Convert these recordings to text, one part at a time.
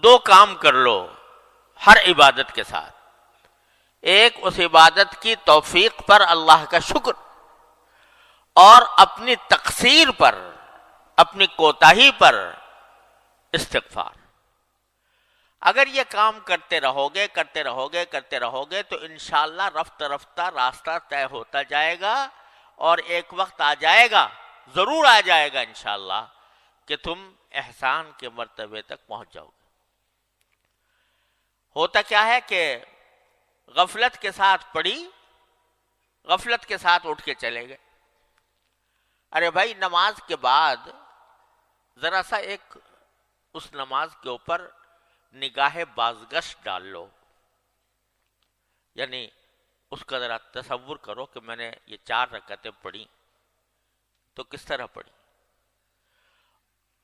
دو کام کر لو ہر عبادت کے ساتھ. ایک اس عبادت کی توفیق پر اللہ کا شکر، اور اپنی تقصیر پر، اپنی کوتاہی پر استغفار. اگر یہ کام کرتے رہو گے تو انشاءاللہ رفتہ رفتہ راستہ طے ہوتا جائے گا، اور ایک وقت آ جائے گا، ضرور آ جائے گا انشاءاللہ، کہ تم احسان کے مرتبے تک پہنچ جاؤ گے. ہوتا کیا ہے کہ غفلت کے ساتھ پڑھی، غفلت کے ساتھ اٹھ کے چلے گئے. ارے بھائی نماز کے بعد ذرا سا ایک اس نماز کے اوپر نگاہ بازگشت ڈال لو. یعنی اس کا ذرا تصور کرو کہ میں نے یہ 4 رکعتیں پڑھی تو کس طرح پڑھی،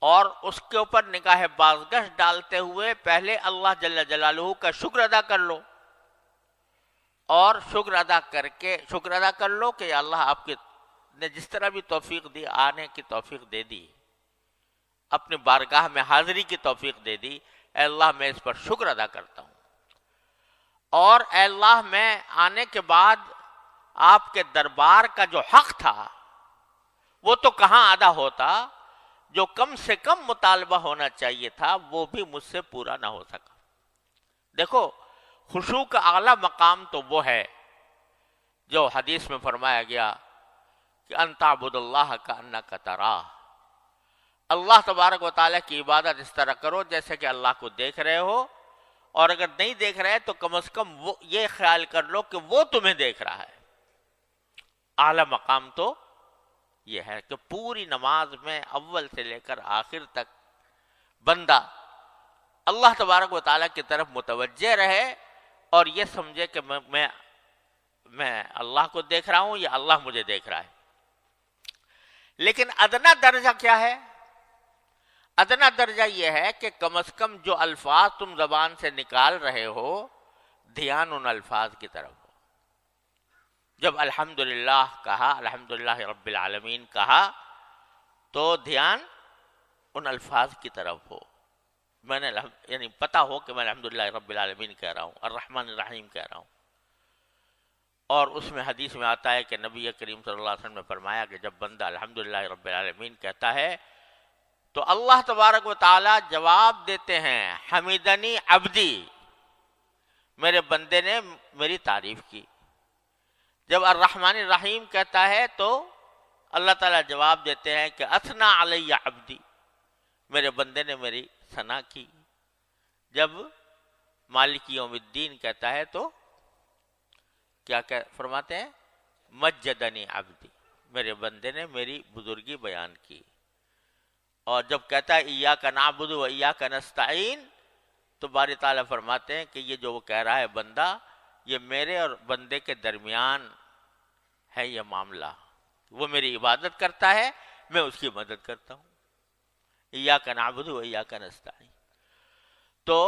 اور اس کے اوپر نگاہ بازگشت ڈالتے ہوئے پہلے اللہ جل جلالہ کا شکر ادا کر لو، اور شکر ادا کر لو کہ اللہ آپ کے نے جس طرح بھی توفیق دی، آنے کی توفیق دے دی، اپنے بارگاہ میں حاضری کی توفیق دے دی، اے اللہ میں اس پر شکر ادا کرتا ہوں. اور اے اللہ میں آنے کے بعد آپ کے دربار کا جو حق تھا وہ تو کہاں ادا ہوتا، جو کم سے کم مطالبہ ہونا چاہیے تھا وہ بھی مجھ سے پورا نہ ہو سکا. دیکھو خشوع کا اعلیٰ مقام تو وہ ہے جو حدیث میں فرمایا گیا کہ ان تعبد اللہ کأنک تراہ. اللہ تبارک و تعالیٰ کی عبادت اس طرح کرو جیسے کہ اللہ کو دیکھ رہے ہو، اور اگر نہیں دیکھ رہے تو کم از کم وہ یہ خیال کر لو کہ وہ تمہیں دیکھ رہا ہے. اعلیٰ مقام تو یہ ہے کہ پوری نماز میں اول سے لے کر آخر تک بندہ اللہ تبارک و تعالیٰ کی طرف متوجہ رہے اور یہ سمجھے کہ میں اللہ کو دیکھ رہا ہوں یا اللہ مجھے دیکھ رہا ہے. لیکن ادنا درجہ کیا ہے؟ ادنا درجہ یہ ہے کہ کم از کم جو الفاظ تم زبان سے نکال رہے ہو دھیان ان الفاظ کی طرف ہو. جب الحمدللہ کہا، الحمدللہ رب العالمین کہا، تو دھیان ان الفاظ کی طرف ہو. میں نے یعنی پتا ہو کہ میں الحمدللہ رب العالمین کہہ رہا ہوں، الرحمن الرحیم کہہ رہا ہوں. اور اس میں حدیث میں آتا ہے کہ نبی کریم صلی اللہ علیہ وسلم نے فرمایا کہ جب بندہ الحمدللہ رب العالمین کہتا ہے تو اللہ تبارک و تعالی جواب دیتے ہیں حمیدنی عبدی، میرے بندے نے میری تعریف کی. جب الرحمن الرحیم کہتا ہے تو اللہ تعالیٰ جواب دیتے ہیں کہ اثنا علی عبدی، میرے بندے نے میری ثنا کی. جب مالک یوم الدین کہتا ہے تو کیا فرماتے ہیں؟ مجدنی عبدی، میرے بندے نے میری بزرگی بیان کی. اور جب کہتا ہے ایاک نعبد و ایاک نستعین تو باری تعالیٰ فرماتے ہیں کہ یہ جو وہ کہہ رہا ہے بندہ، یہ میرے اور بندے کے درمیان ہے یہ معاملہ. وہ میری عبادت کرتا ہے، میں اس کی مدد کرتا ہوں. ایاک نعبد و ایاک نستعین. تو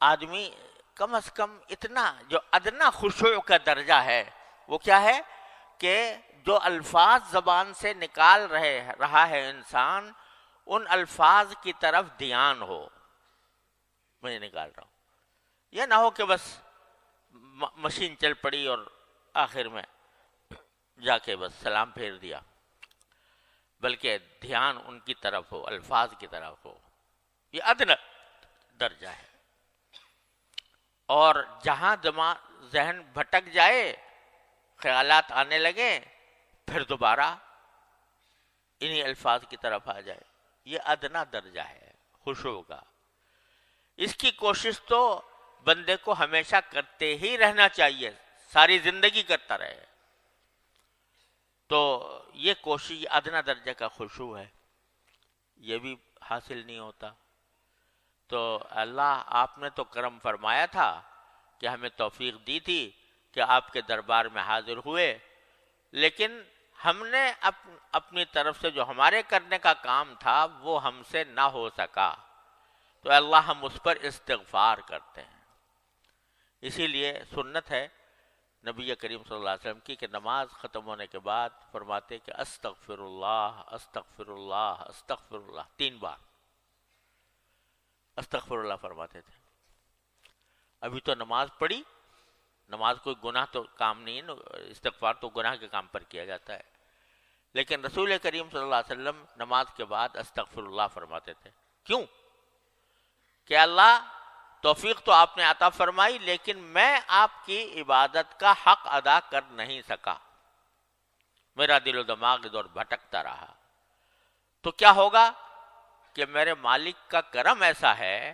آدمی کم از کم اتنا جو ادنا خشوع کا درجہ ہے وہ کیا ہے کہ جو الفاظ زبان سے نکال رہا ہے انسان، ان الفاظ کی طرف دھیان ہو. میں نکال رہا ہوں، یہ نہ ہو کہ بس مشین چل پڑی اور آخر میں جا کے بس سلام پھیر دیا، بلکہ دھیان ان کی طرف ہو، الفاظ کی طرف ہو. یہ ادنا درجہ ہے. اور جہاں ذہن بھٹک جائے، خیالات آنے لگیں، پھر دوبارہ انہی الفاظ کی طرف آ جائے. یہ ادنا درجہ ہے خشوع کا. اس کی کوشش تو بندے کو ہمیشہ کرتے ہی رہنا چاہیے، ساری زندگی کرتا رہے. تو یہ کوشش ادنا درجے کا خشوع ہے، یہ بھی حاصل نہیں ہوتا. تو اللہ آپ نے تو کرم فرمایا تھا کہ ہمیں توفیق دی تھی کہ آپ کے دربار میں حاضر ہوئے، لیکن ہم نے اپنی طرف سے جو ہمارے کرنے کا کام تھا وہ ہم سے نہ ہو سکا. تو اللہ ہم اس پر استغفار کرتے ہیں. اسی لیے سنت ہے نبی کریم صلی اللہ علیہ وسلم کی کہ نماز ختم ہونے کے بعد فرماتے کہ استغفر اللہ استغفر اللہ استغفر اللہ 3 بار. استغفر اللہ فرماتے تھے. ابھی تو نماز پڑھی، نماز کوئی گناہ تو کام نہیں ہے، استغفار تو گناہ کے کام پر کیا جاتا ہے، لیکن رسول کریم صلی اللہ علیہ وسلم نماز کے بعد استغفر اللہ فرماتے تھے. کیوں؟ کہ اللہ توفیق تو آپ نے عطا فرمائی، لیکن میں آپ کی عبادت کا حق ادا کر نہیں سکا، میرا دل و دماغ ادھر بھٹکتا رہا. تو کیا ہوگا کہ میرے مالک کا کرم ایسا ہے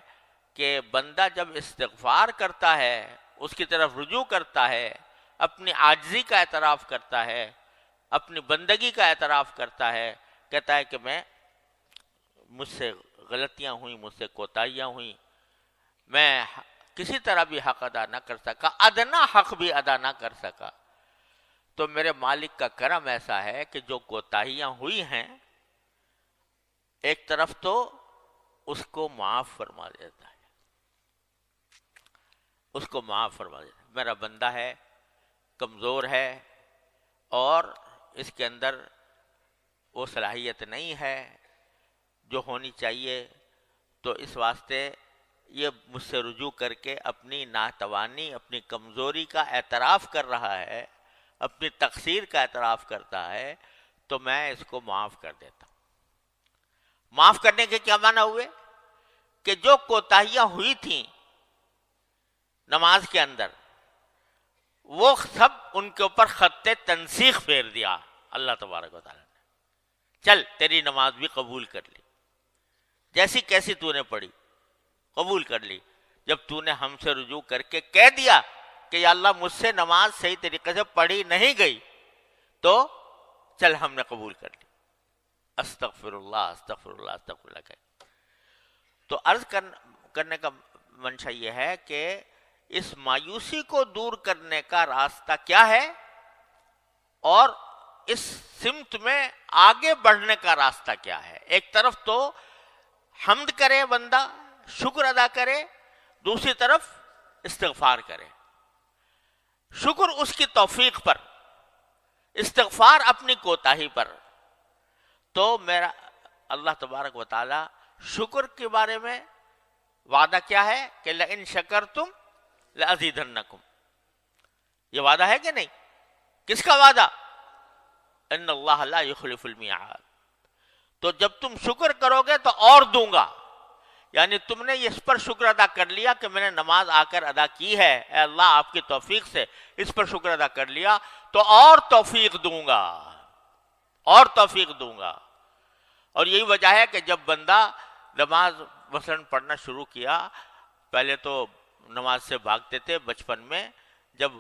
کہ بندہ جب استغفار کرتا ہے، اس کی طرف رجوع کرتا ہے، اپنی عاجزی کا اعتراف کرتا ہے، اپنی بندگی کا اعتراف کرتا ہے، کہتا ہے کہ مجھ سے غلطیاں ہوئیں، مجھ سے کوتاہیاں ہوئیں، میں کسی طرح بھی حق ادا نہ کر سکا، ادنا حق بھی ادا نہ کر سکا، تو میرے مالک کا کرم ایسا ہے کہ جو کوتاہیاں ہوئی ہیں ایک طرف تو اس کو معاف فرما دیتا ہے، اس کو معاف فرما دیتا ہے. میرا بندہ ہے، کمزور ہے، اور اس کے اندر وہ صلاحیت نہیں ہے جو ہونی چاہیے، تو اس واسطے یہ مجھ سے رجوع کر کے اپنی ناتوانی، اپنی کمزوری کا اعتراف کر رہا ہے، اپنی تقصیر کا اعتراف کرتا ہے، تو میں اس کو معاف کر دیتا ہوں. معاف کرنے کے کیا معنی ہوئے؟ کہ جو کوتاہیاں ہوئی تھیں نماز کے اندر، وہ سب ان کے اوپر خط تنسیخ پھیر دیا اللہ تبارک و تعالیٰ نے. چل تیری نماز بھی قبول کر لی، جیسی کیسی تو نے پڑھی قبول کر لی. جب تو نے ہم سے رجوع کر کے کہہ دیا کہ یا اللہ مجھ سے نماز صحیح طریقے سے پڑھی نہیں گئی، تو چل ہم نے قبول کر لی. استغفر اللہ استغفر اللہ استغفر اللہ کہ تو عرض کرنے کا منشا یہ ہے کہ اس مایوسی کو دور کرنے کا راستہ کیا ہے، اور اس سمت میں آگے بڑھنے کا راستہ کیا ہے. ایک طرف تو حمد کرے بندہ، شکر ادا کرے، دوسری طرف استغفار کرے. شکر اس کی توفیق پر، استغفار اپنی کوتاہی پر. تو میرا اللہ تبارک و تعالی شکر کے بارے میں وعدہ کیا ہے کہ لئن شکرتم لأزیدنکم، یہ وعدہ ہے کہ نہیں؟ کس کا وعدہ؟ ان اللہ لا یخلف المیعاد. تو جب تم شکر کرو گے تو اور دوں گا، یعنی تم نے اس پر شکر ادا کر لیا کہ میں نے نماز آ کر ادا کی ہے، اے اللہ آپ کی توفیق سے اس پر شکر ادا کر لیا، تو اور توفیق دوں گا، اور توفیق دوں گا. اور یہی وجہ ہے کہ جب بندہ نماز مثلاً پڑھنا شروع کیا، پہلے تو نماز سے بھاگتے تھے بچپن میں، جب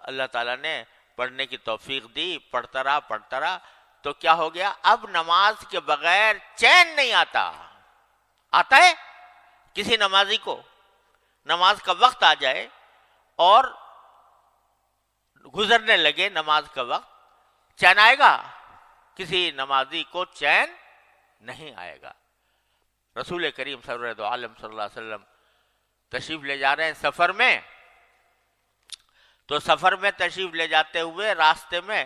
اللہ تعالیٰ نے پڑھنے کی توفیق دی، پڑھتا رہا، تو کیا ہو گیا؟ اب نماز کے بغیر چین نہیں آتا. آتا ہے کسی نمازی کو نماز کا وقت آ جائے اور گزرنے لگے نماز کا وقت، چین آئے گا؟ کسی نمازی کو چین نہیں آئے گا. رسول کریم سرور عالم صلی اللہ علیہ وسلم تشریف لے جا رہے ہیں سفر میں، تو سفر میں تشریف لے جاتے ہوئے راستے میں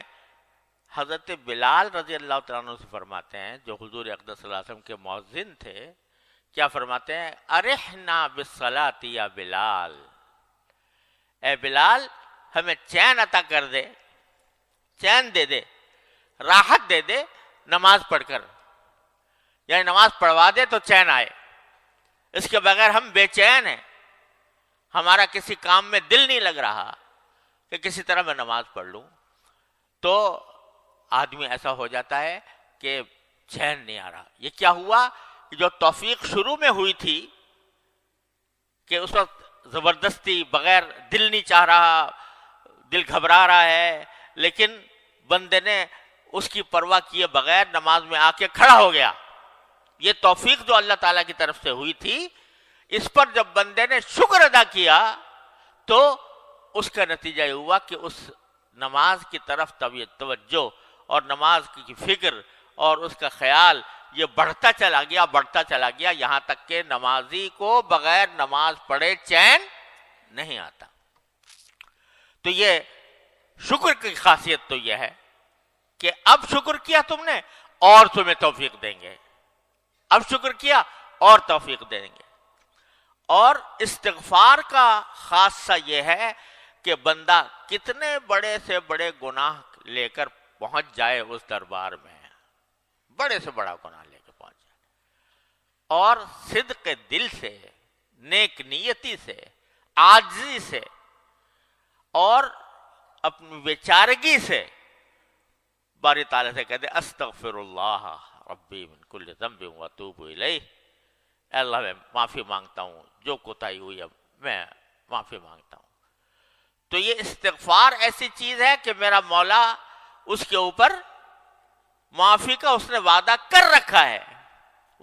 حضرت بلال رضی اللہ تعالیٰ عنہ سے فرماتے ہیں، جو حضور اقدس صلی اللہ علیہ وسلم کے مؤذن تھے، کیا فرماتے ہیں؟ ارحنا بالصلاۃ یا بلال، اے بلال ہمیں چین عطا کر دے، چین دے دے، راحت دے دے نماز پڑھ کر، یعنی نماز پڑھوا دے تو چین آئے. اس کے بغیر ہم بے چین ہیں، ہمارا کسی کام میں دل نہیں لگ رہا کہ کسی طرح میں نماز پڑھ لوں. تو آدمی ایسا ہو جاتا ہے کہ چین نہیں آ رہا. یہ کیا ہوا کہ جو توفیق شروع میں ہوئی تھی کہ اس وقت زبردستی بغیر دل نہیں چاہ رہا، دل گھبرا رہا ہے، لیکن بندے نے اس کی پرواہ کیے بغیر نماز میں آ کے کھڑا ہو گیا. یہ توفیق جو اللہ تعالیٰ کی طرف سے ہوئی تھی، اس پر جب بندے نے شکر ادا کیا تو اس کا نتیجہ یہ ہوا کہ اس نماز کی طرف توجہ اور نماز کی فکر اور اس کا خیال یہ بڑھتا چلا گیا یہاں تک کہ نمازی کو بغیر نماز پڑھے چین نہیں آتا. تو یہ شکر کی خاصیت تو یہ ہے کہ اب شکر کیا تم نے اور تمہیں توفیق دیں گے، اب شکر کیا اور توفیق دیں گے. اور استغفار کا خاصہ یہ ہے کہ بندہ کتنے بڑے سے بڑے گناہ لے کر پہنچ جائے اس دربار میں، بڑے سے بڑا گناہ لے کے پہنچ جائے، اور صدق دل سے، نیک نیتی سے، عاجزی سے اور اپنی بیچارگی سے باری تعالیٰ سے کہتے استغفر اللہ ربی من کل ذنب واتوب الیہ، اے اللہ میں معافی مانگتا ہوں، جو کوتاہی ہوئی ہے میں معافی مانگتا ہوں۔ تو یہ استغفار ایسی چیز ہے کہ میرا مولا اس کے اوپر معافی کا اس نے وعدہ کر رکھا ہے،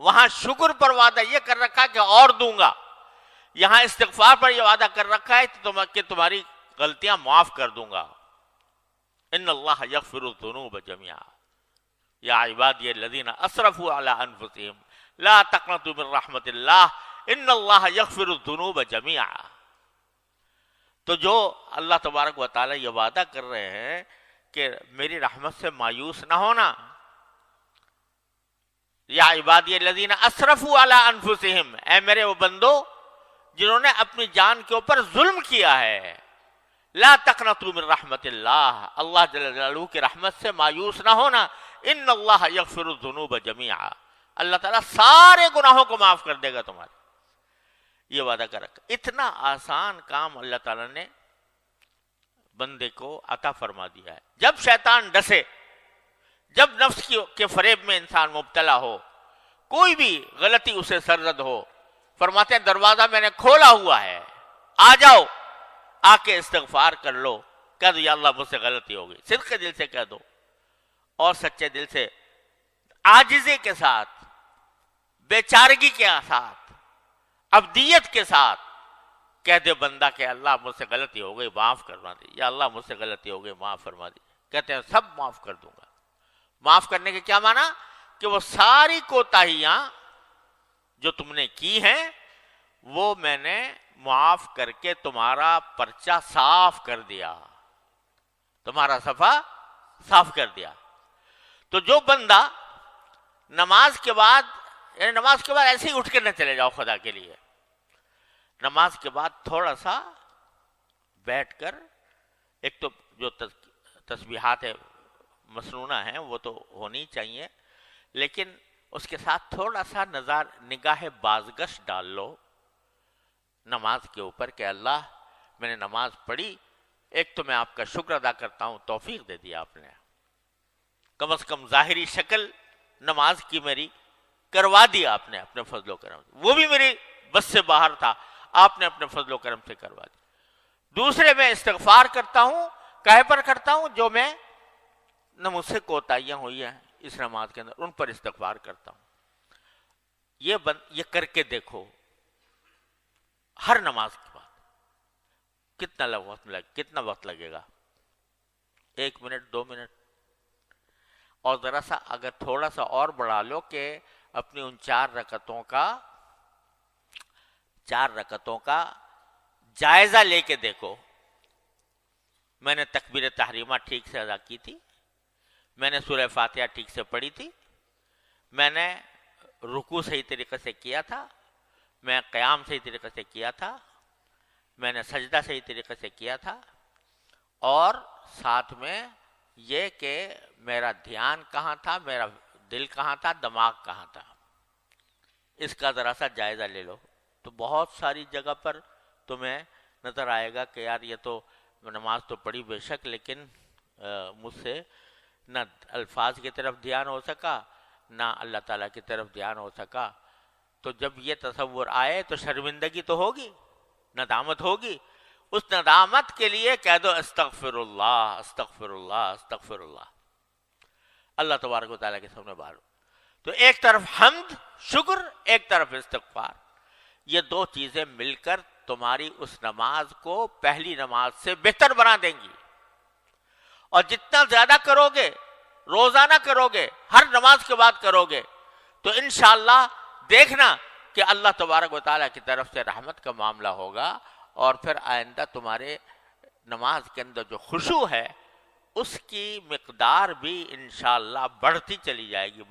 وہاں شکر پر وعدہ یہ کر رکھا ہے کہ اور دوں گا، یہاں استغفار پر یہ وعدہ کر رکھا ہے کہ تمہاری غلطیاں معاف کر دوں گا۔ ان اللہ یغفر الذنوب جميعا یا عبادی الذین اسرفوا علی انفسهم لا تقنطوا من رحمت اللہ ان اللہ یغفر الذنوب جميعا۔ تو جو اللہ تبارک و تعالی یہ وعدہ کر رہے ہیں کہ میری رحمت سے مایوس نہ ہونا، یا عبادی الذین اسرفوا علی انفسهم، اے میرے وہ بندو جنہوں نے اپنی جان کے اوپر ظلم کیا ہے، لا تقنطوا من رحمت اللہ، اللہ جل جلالہ کی رحمت سے مایوس نہ ہونا، ان اللہ یغفر الذنوب جميعا، اللہ تعالیٰ سارے گناہوں کو معاف کر دے گا تمہارے، یہ وعدہ کر رکھا۔ اتنا آسان کام اللہ تعالیٰ نے بندے کو عطا فرما دیا ہے۔ جب شیطان ڈسے، جب نفس کے فریب میں انسان مبتلا ہو، کوئی بھی غلطی اسے سرزد ہو، فرماتے ہیں دروازہ میں نے کھولا ہوا ہے، آ جاؤ، آ کے استغفار کر لو، کہہ دو یا اللہ مجھ سے غلطی ہو گئی، صدق دل سے کہہ دو اور سچے دل سے، عاجزی کے ساتھ، بیچارگی کے ساتھ، عبدیت کے ساتھ کہہ دے بندہ کہ اللہ مجھ سے غلطی ہو گئی معاف کروا دی، یا اللہ مجھ سے غلطی ہو گئی معاف فرما دی، کہتے ہیں سب معاف کر دوں گا۔ معاف کرنے کے کیا معنی؟ کہ وہ ساری کوتاہیاں جو تم نے کی ہیں وہ میں نے معاف کر کے تمہارا پرچہ صاف کر دیا، تمہارا صفحہ صاف کر دیا۔ تو جو بندہ نماز کے بعد، یعنی نماز کے بعد ایسے ہی اٹھ کے نہ چلے جاؤ خدا کے لیے، نماز کے بعد تھوڑا سا بیٹھ کر، ایک تو جو تسبیحات مسنونہ ہیں وہ تو ہونی چاہیے، لیکن اس کے ساتھ تھوڑا سا نگاہ بازگشت ڈال لو نماز کے اوپر کہ اللہ میں نے نماز پڑھی، ایک تو میں آپ کا شکر ادا کرتا ہوں، توفیق دے دیا آپ نے، کم از کم ظاہری شکل نماز کی میری کروا دی آپ نے اپنے فضل و کرم سے، وہ بھی میری بس سے باہر تھا، آپ نے اپنے فضل و کرم سے کروا دی۔ دوسرے میں استغفار کرتا ہوں، کہے پر کرتا ہوں جو میں نہ مجھ سے کوتاہیاں ہوئی ہیں اس نماز کے اندر، ان پر استغفار کرتا ہوں۔ یہ کر کے دیکھو ہر نماز کے بعد کتنا وقت لگے گا؟ 1 منٹ 2 منٹ، اور ذرا سا اگر تھوڑا سا اور بڑھا لو کہ اپنی ان 4 رکعتوں کا جائزہ لے کے دیکھو، میں نے تکبیر تحریمہ ٹھیک سے ادا کی تھی، میں نے سورہ فاتحہ ٹھیک سے پڑھی تھی، میں نے رکوع صحیح طریقے سے کیا تھا، میں قیام صحیح طریقے سے کیا تھا، میں نے سجدہ صحیح طریقے سے کیا تھا، اور ساتھ میں یہ کہ میرا دھیان کہاں تھا، میرا دل کہاں تھا، دماغ کہاں تھا، اس کا ذرا سا جائزہ لے لو۔ تو بہت ساری جگہ پر تمہیں نظر آئے گا کہ یار یہ تو نماز تو پڑھی بے شک، لیکن مجھ سے نہ الفاظ کی طرف دھیان ہو سکا، نہ اللہ تعالیٰ کی طرف دھیان ہو سکا۔ تو جب یہ تصور آئے تو شرمندگی تو ہوگی، ندامت ہوگی، اس ندامت کے لیے کہہ دو استغفر اللہ استغفر اللہ استغفر اللہ، اللہ تبارک و تعالیٰ کے سامنے بارو۔ تو ایک طرف حمد شکر، ایک طرف استغفار، یہ 2 چیزیں مل کر تمہاری اس نماز کو پہلی نماز سے بہتر بنا دیں گی، اور جتنا زیادہ کرو گے، روزانہ کرو گے، ہر نماز کے بعد کرو گے، تو انشاءاللہ دیکھنا کہ اللہ تبارک و تعالیٰ کی طرف سے رحمت کا معاملہ ہوگا، اور پھر آئندہ تمہارے نماز کے اندر جو خشوع ہے اس کی مقدار بھی انشاءاللہ بڑھتی چلی جائے گی۔